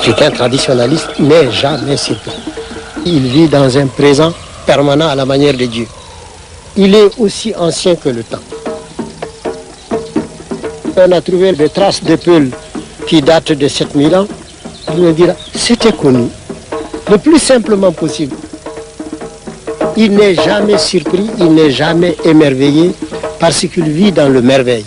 L'Africain traditionnaliste n'est jamais surpris. Il vit dans un présent permanent à la manière de Dieu. Il est aussi ancien que le temps. On a trouvé des traces de Peul qui datent de 7000 ans. Il me dira, c'était connu, le plus simplement possible. Il n'est jamais surpris, il n'est jamais émerveillé parce qu'il vit dans le merveille.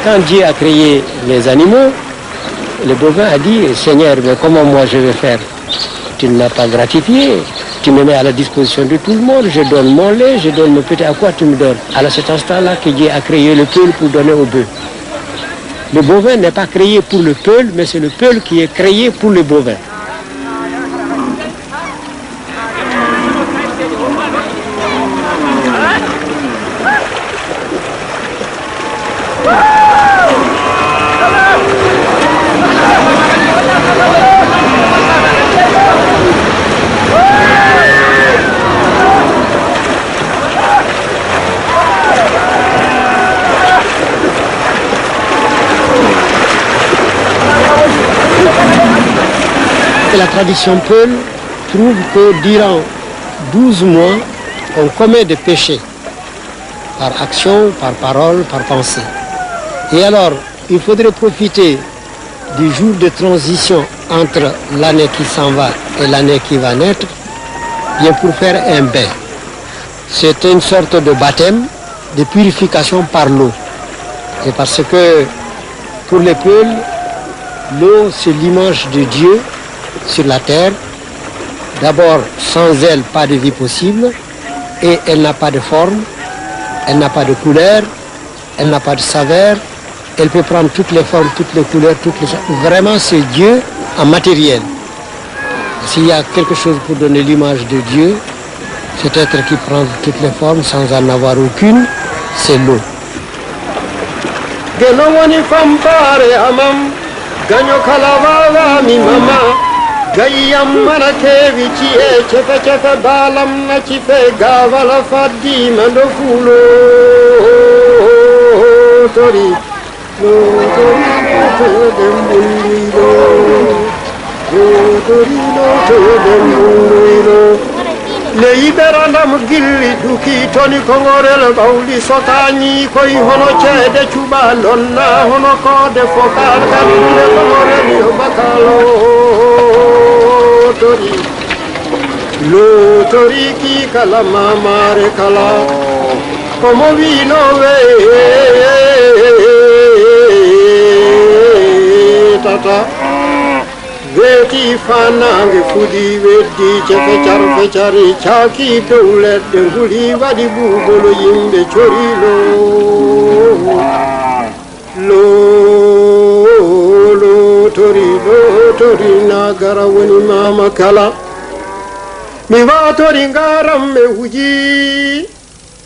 Quand Dieu a créé les animaux, le bovin a dit, Seigneur, mais comment moi je vais faire? Tu ne m'as pas gratifié, tu me mets à la disposition de tout le monde, je donne mon lait, je donne mon petit, à quoi tu me donnes? À cet instant-là que Dieu a créé le peul pour donner au bœuf. Le bovin n'est pas créé pour le peul, mais c'est le peul qui est créé pour le bovin. Et la tradition Peul trouve que durant 12 mois, on commet des péchés par action, par parole, par pensée. Et alors, il faudrait profiter du jour de transition entre l'année qui s'en va et l'année qui va naître, bien pour faire un bain. C'est une sorte de baptême, de purification par l'eau. Et parce que pour les Peuls, l'eau c'est l'image de Dieu sur la terre. D'abord, sans elle, pas de vie possible, et elle n'a pas de forme, elle n'a pas de couleur, elle n'a pas de saveur, elle peut prendre toutes les formes, toutes les couleurs, toutes les... Vraiment, c'est Dieu en matériel. S'il y a quelque chose pour donner l'image de Dieu, cet être qui prend toutes les formes sans en avoir aucune, c'est l'eau. Gayam manake vicie cefe cefe balam na cife gavala faddi mando fulo tori lo tori dembuliro tori lo dembuliro le iberandam gilli duki toni kongorel bawli sotani koy hono cede cuba lonna hono ko de fokar kalinde kongorel yo bakalo tori lo tori ki kala mamare kala como vino ve tata veti fanange fudi veddi cefe cari chaki dowlet de nguli wadi bubolo yimbe corilo lo tori na gara woni mama kala mi wa tori ngaram me huji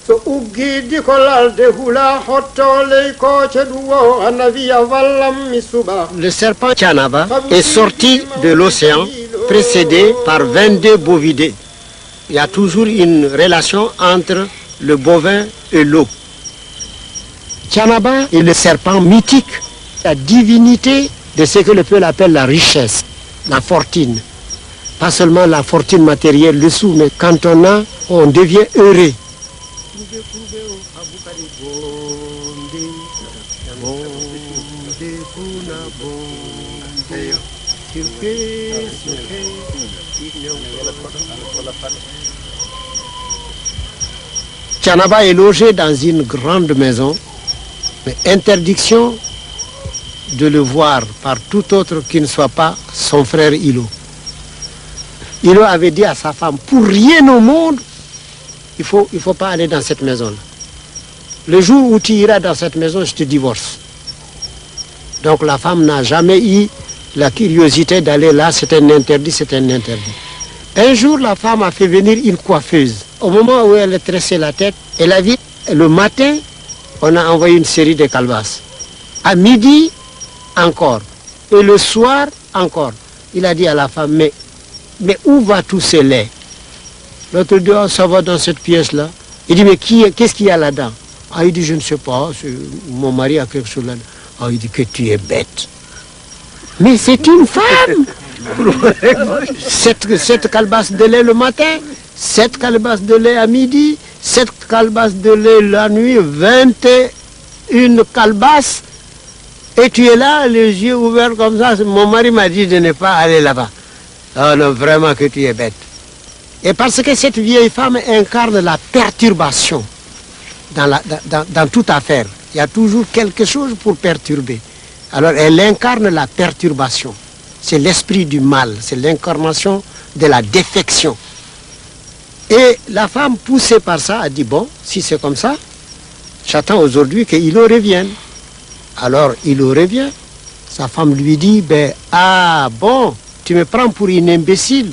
so uggidi ko lalde hula hottole ko ceduwo anaviya wallam mi suba. Le serpent Thiénaba est sorti de l'océan précédé par 22 bovidés. Il y a toujours une relation entre le bovin et l'eau. Thiénaba est le serpent mythique, la divinité de ce que le peuple appelle la richesse, la fortune. Pas seulement la fortune matérielle, le sou, mais quand on a, on devient heureux. Thiénaba est logé dans une grande maison, mais interdiction de le voir par tout autre qui ne soit pas son frère Ilo. Ilo avait dit à sa femme, pour rien au monde, il faut pas aller dans cette maison-là. Le jour où tu iras dans cette maison, je te divorce. Donc la femme n'a jamais eu la curiosité d'aller là, c'est un interdit, c'est un interdit. Un jour, la femme a fait venir une coiffeuse. Au moment où elle a tressé la tête, elle a vu, le matin, on a envoyé une série de calebasses. À midi, encore. Et le soir, encore. Il a dit à la femme, mais où va tout ce lait? L'autre dit, oh, ça va dans cette pièce-là. Il dit, mais qu'est-ce qu'il y a là-dedans? Ah, il dit, je ne sais pas, mon mari a quelque chose là-dedans. Ah, il dit que tu es bête. Mais c'est une femme. Cette calebasse de lait le matin, 7 calebasses de lait à midi, 7 calebasses de lait la nuit, 21 calebasses. Et tu es là, les yeux ouverts comme ça. Mon mari m'a dit de ne pas aller là-bas. Oh non, vraiment que tu es bête. Et parce que cette vieille femme incarne la perturbation dans toute affaire. Il y a toujours quelque chose pour perturber. Alors elle incarne la perturbation. C'est l'esprit du mal, c'est l'incarnation de la défection. Et la femme, poussée par ça, a dit, bon, si c'est comme ça, j'attends aujourd'hui qu'il revienne. Alors il revient. Sa femme lui dit, ah bon, tu me prends pour une imbécile.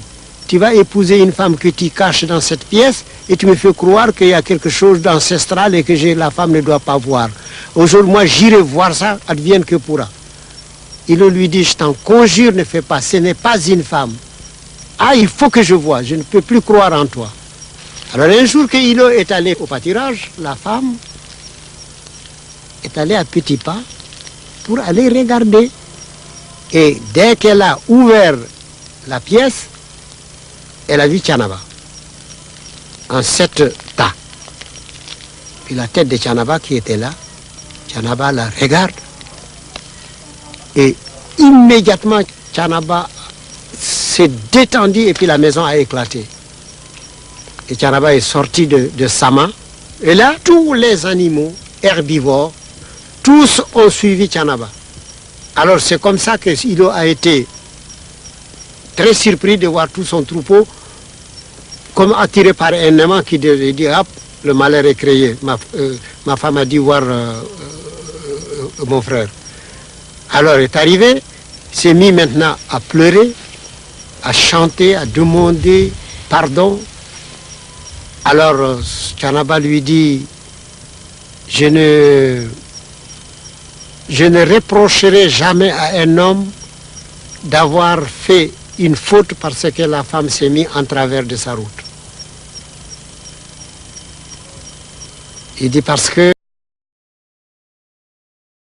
Tu vas épouser une femme que tu caches dans cette pièce et tu me fais croire qu'il y a quelque chose d'ancestral et que la femme ne doit pas voir. Aujourd'hui, moi, j'irai voir ça, advienne que pourra. Il lui dit, je t'en conjure, ne fais pas, ce n'est pas une femme. Ah, il faut que je voie, je ne peux plus croire en toi. Alors un jour que Ilo est allé au pâturage, la femme est allée à petits pas pour aller regarder. Et dès qu'elle a ouvert la pièce, elle a vu Thiénaba en 7 tas. Puis la tête de Thiénaba qui était là, Thiénaba la regarde. Et immédiatement, Thiénaba s'est détendu et puis la maison a éclaté. Et Thiénaba est sorti de sa main. Et là, tous les animaux herbivores, tous ont suivi Thiénaba. Alors c'est comme ça que Ilo a été très surpris de voir tout son troupeau comme attiré par un aimant qui dit, hop, le malheur est créé. Ma femme a dit voir mon frère. Alors il est arrivé, il s'est mis maintenant à pleurer, à chanter, à demander pardon. Alors Thiénaba lui dit, je ne reprocherai jamais à un homme d'avoir fait une faute parce que la femme s'est mise en travers de sa route. Il dit parce que